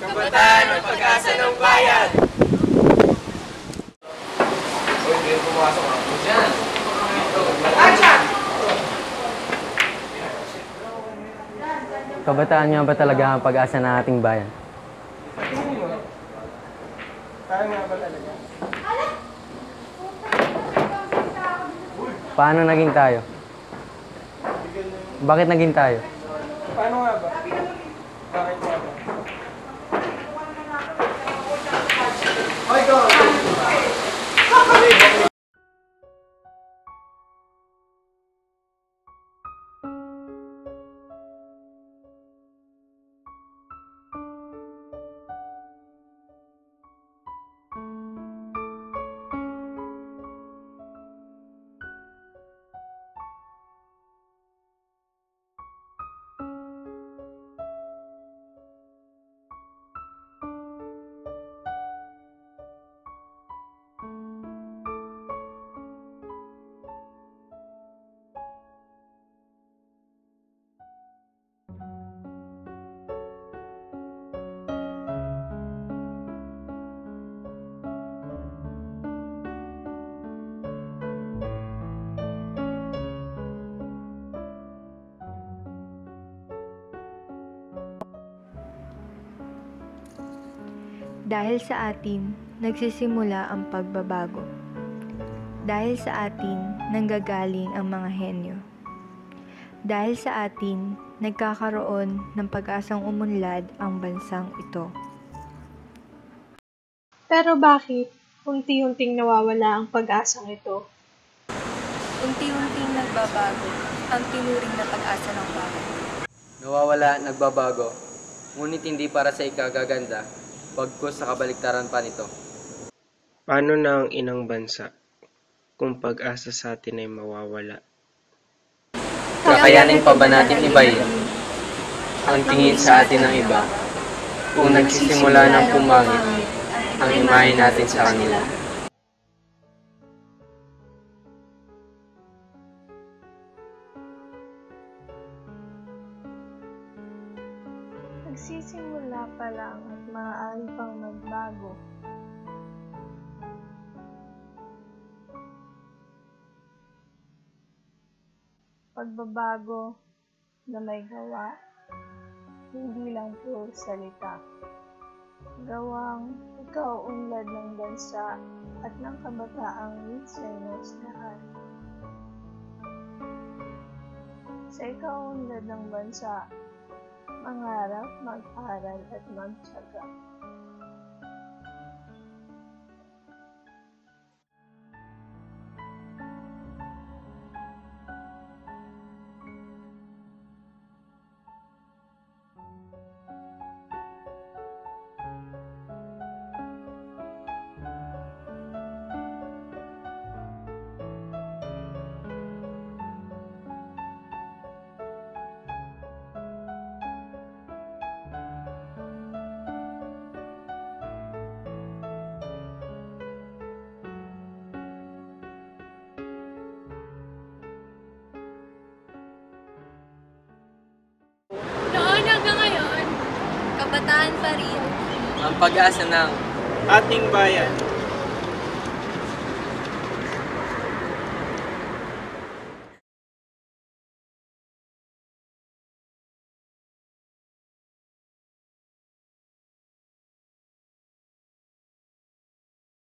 Kabataan ang pag-asa ng bayan! Uy, hindi pumasok ako dyan. Action! Kabataan nga ba talaga ang pag-asa ng ating bayan? Tayo nga ba talaga? Paano naging tayo? Bakit naging tayo? Paano nga ba? Bakit nga ba? Hoy, go! Dahil sa atin, nagsisimula ang pagbabago. Dahil sa atin, nanggagaling ang mga henyo. Dahil sa atin, nagkakaroon ng pag-asang umunlad ang bansang ito. Pero bakit unti-unting nawawala ang pag-asang ito? Unti-unting nagbabago ang tinuring na pag-asa ng bayan. Nawawala, nagbabago, ngunit hindi para sa ikagaganda, pagkus sa kabaliktaran pa nito. Paano na ang inang bansa kung pag-asa sa atin ay mawawala? Kakayanin pa ba natin ibayin ang tingin sa atin ng iba kung nagsisimula ng pumangit ang imahe natin sa kanila? Nagsisimula pa lang at maaari pang magbago. Pagbabago na may gawa, hindi lang puro salita. Gawang ikaw unlad ng bansa at ng kabataang Misenos lahat. Sa ikaw unlad ng bansa, mangarap, mag-aral at magtiyaga. Noon hanggang ngayon, kabataan pa rin Ang pag-asa ng Ating bayan.